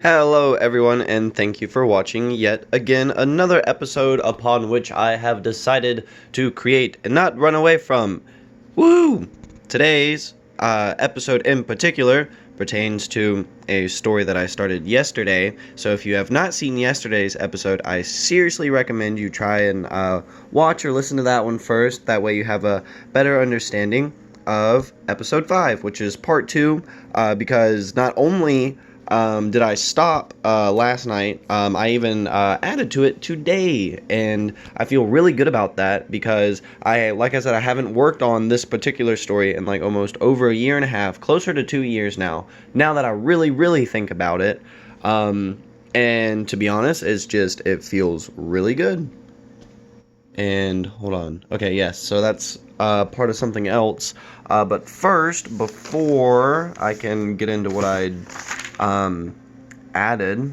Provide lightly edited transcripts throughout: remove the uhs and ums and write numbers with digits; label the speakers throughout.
Speaker 1: Hello everyone, and thank you for watching yet again another episode upon which I have decided to create and not run away from. Woo! Today's episode in particular pertains to a story that I started yesterday, so if you have not seen yesterday's episode, I seriously recommend you try and watch or listen to that one first. That way you have a better understanding of episode 5, which is part 2, because not only did I stop last night, I even added to it today, and I feel really good about that because like I said, I haven't worked on this particular story in like almost over a year and a half, closer to 2 years now that I really think about it, and to be honest, it feels really good. And hold on. Okay, yes, so that's part of something else. But first, before I can get into what I added,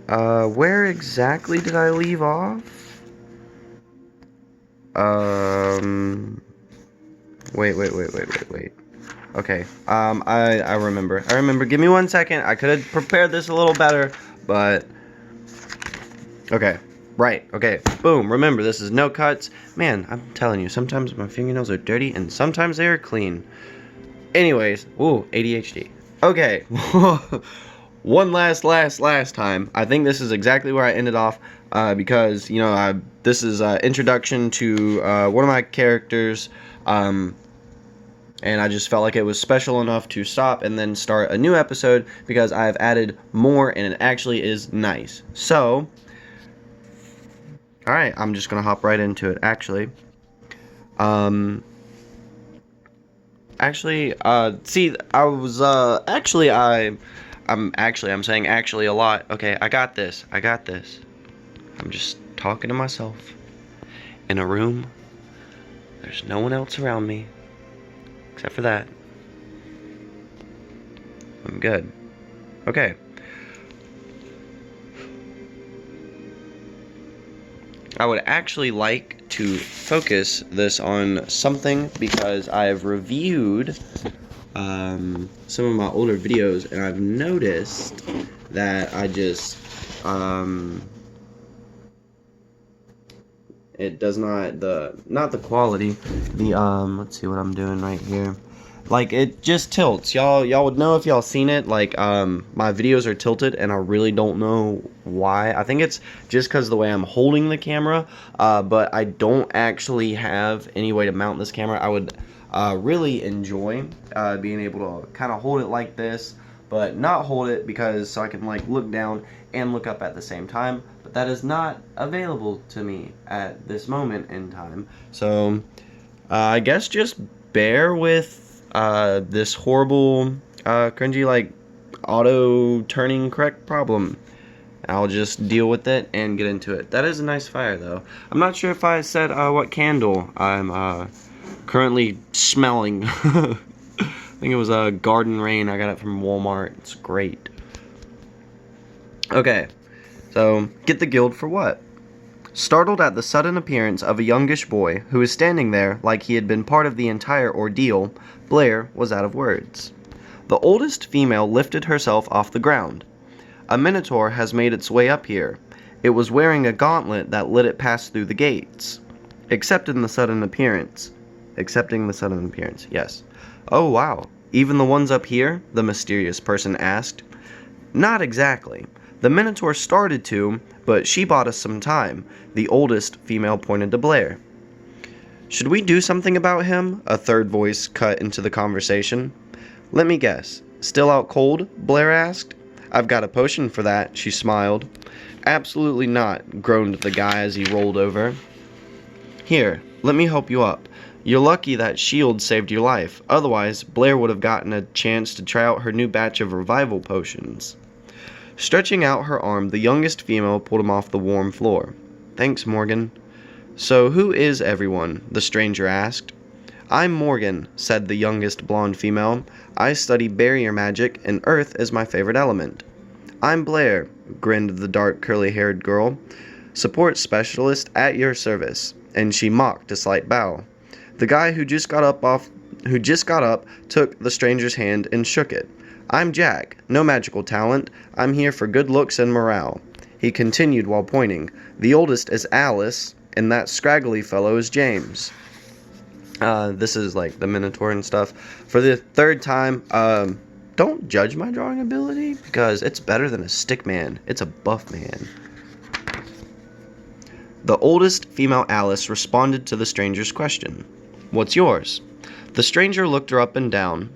Speaker 1: where exactly did I leave off? Wait. Okay, I remember. Give me 1 second. I could have prepared this a little better, but okay. Right, okay, boom, remember, this is no cuts. Man, I'm telling you, sometimes my fingernails are dirty, and sometimes they are clean. Anyways, ooh, ADHD. Okay, one last time. I think this is exactly where I ended off, because, you know, this is introduction to one of my characters, and I just felt like it was special enough to stop and then start a new episode, because I've added more, and it actually is nice. So alright, I'm just gonna hop right into it, actually. I'm saying actually a lot. Okay, I got this. I'm just talking to myself. In a room, there's no one else around me, except for that. I'm good. Okay. I would actually like to focus this on something because I've reviewed some of my older videos, and I've noticed that it does not the quality, let's see what I'm doing right here. Like, it just tilts. Y'all would know if y'all seen it. Like, my videos are tilted, and I really don't know why. I think it's just because of the way I'm holding the camera, but I don't actually have any way to mount this camera. I would really enjoy being able to kind of hold it like this, but not hold it so I can, like, look down and look up at the same time. But that is not available to me at this moment in time. So, I guess just bear with this horrible, cringy, like, auto-turning correct problem. I'll just deal with it and get into it. That is a nice fire, though. I'm not sure if I said what candle I'm currently smelling. I think it was Garden Rain. I got it from Walmart. It's great. Okay, so get the guild for what? Startled at the sudden appearance of a youngish boy who was standing there like he had been part of the entire ordeal, Blair was out of words. The oldest female lifted herself off the ground. A minotaur has made its way up here. It was wearing a gauntlet that let it pass through the gates. Accepting the sudden appearance, yes. Oh wow, even the ones up here? The mysterious person asked. Not exactly. The minotaur started to, but she bought us some time. The oldest female pointed to Blair. Should we do something about him? A third voice cut into the conversation. Let me guess. Still out cold? Blair asked. I've got a potion for that, she smiled. Absolutely not, groaned the guy as he rolled over. Here, let me help you up. You're lucky that shield saved your life. Otherwise, Blair would have gotten a chance to try out her new batch of revival potions. Stretching out her arm, the youngest female pulled him off the warm floor. Thanks, Morgan. So who is everyone? The stranger asked. I'm Morgan, said the youngest blonde female. I study barrier magic, and earth is my favorite element. I'm Blair, grinned the dark curly-haired girl. Support specialist at your service. And she mocked a slight bow. The guy who just got up off who just got up, took the stranger's hand and shook it. "I'm Jack. No magical talent. I'm here for good looks and morale." He continued while pointing. "The oldest is Alice, and that scraggly fellow is James." This is like the Minotaur and stuff. For the third time, don't judge my drawing ability, because it's better than a stick man. It's a buff man. The oldest, female Alice, responded to the stranger's question. "What's yours?" The stranger looked her up and down.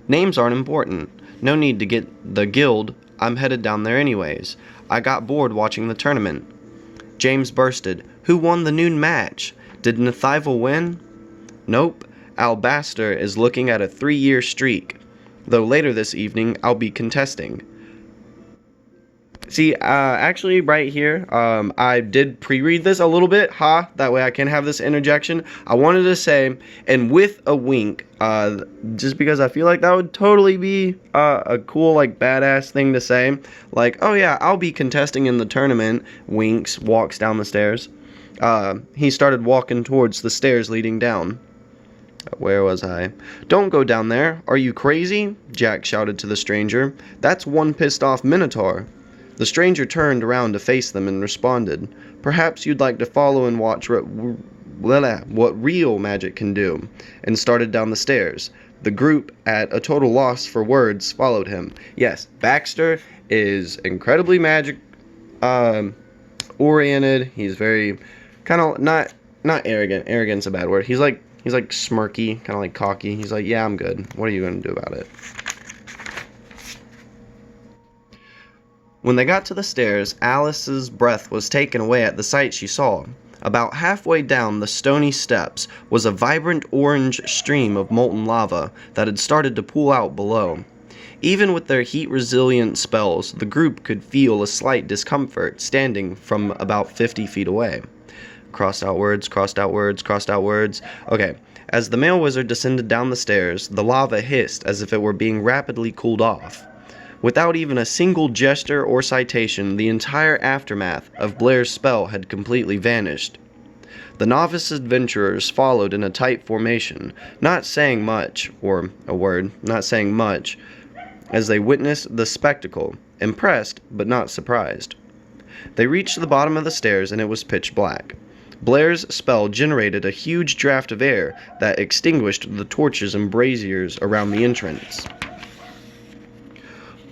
Speaker 1: "Names aren't important. No need to get the guild. I'm headed down there anyways. I got bored watching the tournament." James bursted. "Who won the noon match? Did Nathival win?" "Nope. Albaster is looking at a 3-year streak. Though later this evening, I'll be contesting." See, actually right here, I did pre-read this a little bit, that way I can have this interjection. I wanted to say, and with a wink, just because I feel like that would totally be a cool, like, badass thing to say. Like, "Oh yeah, I'll be contesting in the tournament," winks, walks down the stairs. He started walking towards the stairs leading down. Where was I? "Don't go down there. Are you crazy?" Jack shouted to the stranger. "That's one pissed off Minotaur." The stranger turned around to face them and responded, "Perhaps you'd like to follow and watch what real magic can do," and started down the stairs. The group, at a total loss for words, followed him. Yes, Baxter is incredibly magic oriented. He's very kind of not arrogant. Arrogant's a bad word. He's like smirky, kind of like cocky. He's like, "Yeah, I'm good. What are you going to do about it?" When they got to the stairs, Alice's breath was taken away at the sight she saw. About halfway down the stony steps was a vibrant orange stream of molten lava that had started to pool out below. Even with their heat-resilient spells, the group could feel a slight discomfort standing from about 50 feet away. Crossed out words, crossed out words, crossed out words. Okay, as the male wizard descended down the stairs, the lava hissed as if it were being rapidly cooled off. Without even a single gesture or citation, the entire aftermath of Blair's spell had completely vanished. The novice adventurers followed in a tight formation, not saying much, or a word, not saying much, as they witnessed the spectacle, impressed but not surprised. They reached the bottom of the stairs and it was pitch black. Blair's spell generated a huge draft of air that extinguished the torches and braziers around the entrance.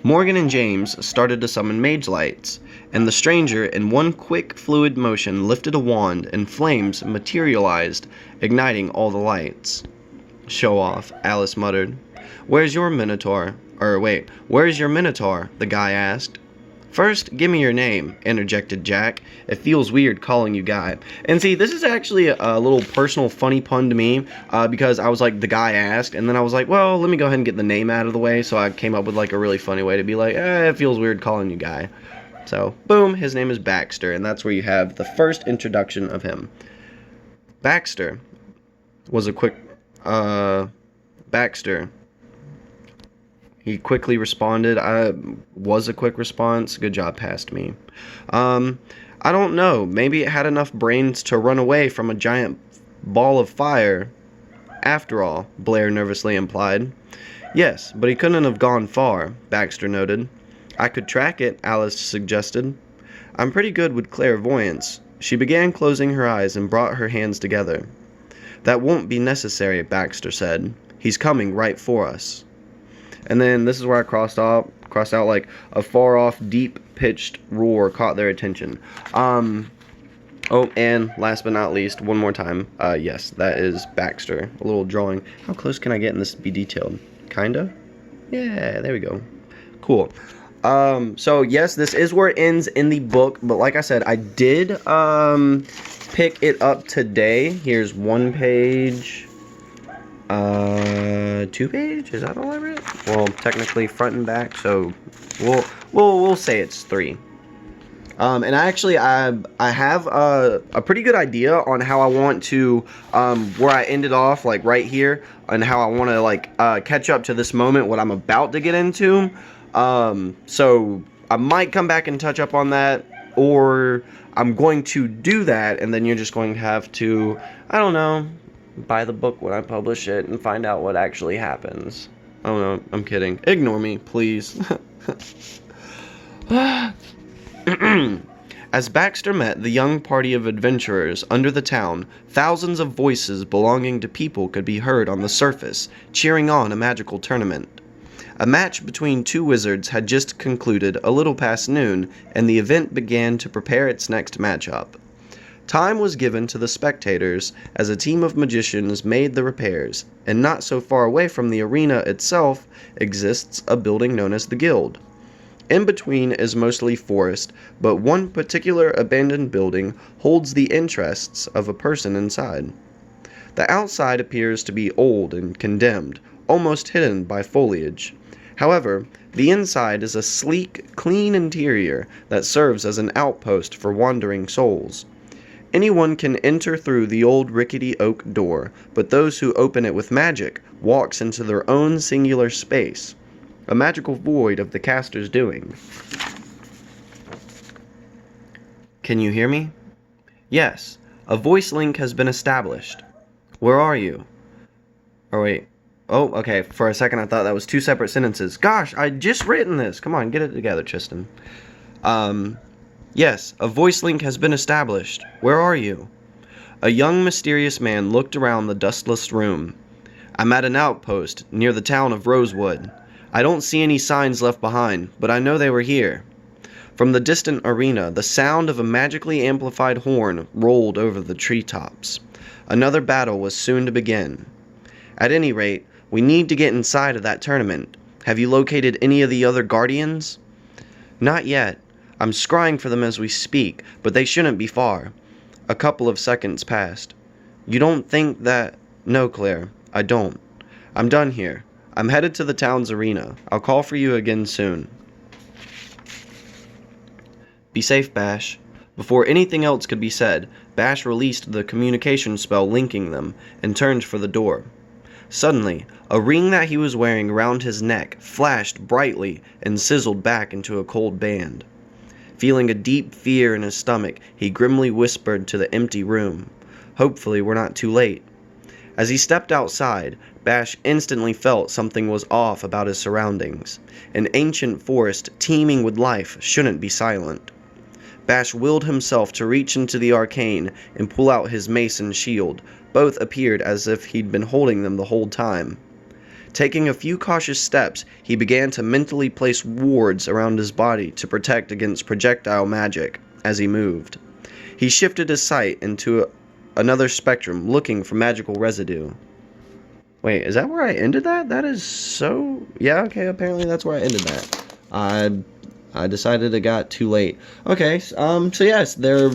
Speaker 1: Morgan and James started to summon mage lights, and the stranger, in one quick, fluid motion, lifted a wand, and flames materialized, igniting all the lights. "Show off," Alice muttered. Where's your Minotaur?" the guy asked. "First, give me your name," interjected Jack. "It feels weird calling you Guy." And see, this is actually a little personal funny pun to me, because I was like, the guy asked, and then I was like, well, let me go ahead and get the name out of the way, so I came up with like a really funny way to be like, it feels weird calling you Guy. So, boom, his name is Baxter, and that's where you have the first introduction of him. Baxter was a quick, Baxter. He quickly responded. Was a quick response. Good job, past me. I don't know. Maybe it had enough brains to run away from a giant ball of fire. After all, Blair nervously implied. "Yes, but he couldn't have gone far," Baxter noted. "I could track it," Alice suggested. "I'm pretty good with clairvoyance." She began closing her eyes and brought her hands together. "That won't be necessary," Baxter said. "He's coming right for us." And then this is where I crossed out like a far-off, deep-pitched roar caught their attention. Oh, and last but not least, one more time, yes, that is Baxter. A little drawing. How close can I get in this to be detailed? Kinda? Yeah, there we go. Cool. So yes, this is where it ends in the book, but like I said, I did, pick it up today. Here's 1 page. 2 page? Is that all I read? Well, technically front and back, so we'll say it's 3. And actually, I have a pretty good idea on how I want to, where I ended off, like right here, and how I want to like catch up to this moment, what I'm about to get into. So I might come back and touch up on that, or I'm going to do that, and then you're just going to have to, I don't know, buy the book when I publish it and find out what actually happens. Oh no, I'm kidding. Ignore me, please. As Baxter met the young party of adventurers under the town, thousands of voices belonging to people could be heard on the surface, cheering on a magical tournament. A match between two wizards had just concluded a little past noon, and the event began to prepare its next matchup. Time was given to the spectators as a team of magicians made the repairs, and not so far away from the arena itself exists a building known as the Guild. In between is mostly forest, but one particular abandoned building holds the interests of a person inside. The outside appears to be old and condemned, almost hidden by foliage. However, the inside is a sleek, clean interior that serves as an outpost for wandering souls. Anyone can enter through the old rickety oak door, but those who open it with magic walks into their own singular space, a magical void of the caster's doing. Can you hear me? Yes, a voice link has been established. Where are you? Oh wait. Oh, okay, for a second I thought that was two separate sentences. Gosh, I just written this. Come on, get it together, Tristan. Yes, a voice link has been established. Where are you? A young, mysterious man looked around the dustless room. I'm at an outpost near the town of Rosewood. I don't see any signs left behind, but I know they were here. From the distant arena, the sound of a magically amplified horn rolled over the treetops. Another battle was soon to begin. At any rate, we need to get inside of that tournament. Have you located any of the other guardians? Not yet. I'm scrying for them as we speak, but they shouldn't be far. A couple of seconds passed. You don't think that... No, Claire, I don't. I'm done here. I'm headed to the town's arena. I'll call for you again soon. Be safe, Bash. Before anything else could be said, Bash released the communication spell linking them and turned for the door. Suddenly, a ring that he was wearing around his neck flashed brightly and sizzled back into a cold band. Feeling a deep fear in his stomach, he grimly whispered to the empty room, "Hopefully we're not too late." As he stepped outside, Bash instantly felt something was off about his surroundings. An ancient forest teeming with life shouldn't be silent. Bash willed himself to reach into the arcane and pull out his mace and shield. Both appeared as if he'd been holding them the whole time. Taking a few cautious steps, he began to mentally place wards around his body to protect against projectile magic as he moved. He shifted his sight into another spectrum, looking for magical residue. Wait, is that where I ended that? That is so... Yeah, okay, apparently that's where I ended that. I decided it got too late. Okay, so yes, there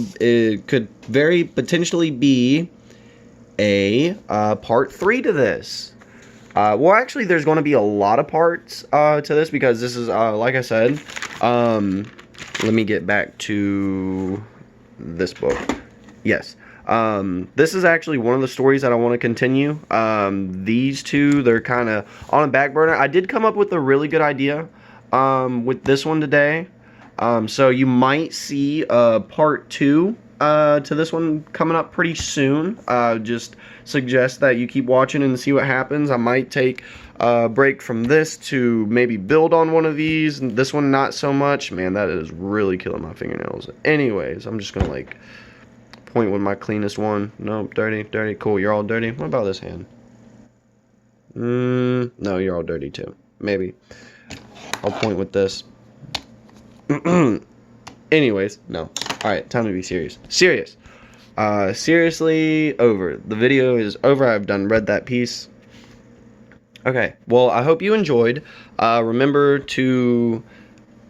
Speaker 1: could very potentially be a part 3 to this. Well, actually, there's going to be a lot of parts to this because this is, like I said, let me get back to this book. Yes. This is actually one of the stories that I want to continue. These two, they're kind of on a back burner. I did come up with a really good idea with this one today. So you might see part 2 to this one coming up pretty soon. Just suggest that you keep watching and see what happens. I might take a break from this to maybe build on one of these. And this one not so much. Man, that is really killing my fingernails. Anyways, I'm just gonna like point with my cleanest one. Nope, dirty, dirty. Cool, you're all dirty. What about this hand? No, you're all dirty too. Maybe. I'll point with this. Anyways, no. Alright, time to be serious. Serious. Seriously over. The video is over. I've done read that piece. Okay, well, I hope you enjoyed. Remember to...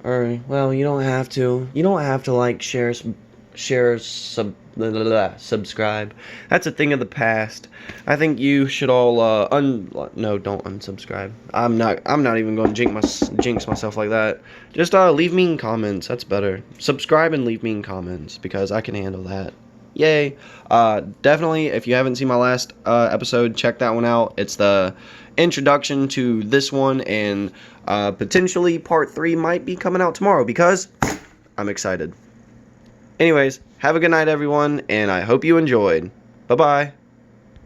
Speaker 1: Alright, well, you don't have to. You don't have to like, share, subscribe. That's a thing of the past. I think you should all no, don't unsubscribe. I'm not even going to jinx myself like that. Just leave mean comments. That's better. Subscribe and leave mean comments because I can handle that. Yay. Definitely, if you haven't seen my last episode, check that one out. It's the introduction to this one, and potentially part 3 might be coming out tomorrow because I'm excited. Anyways, have a good night, everyone, and I hope you enjoyed. Bye-bye.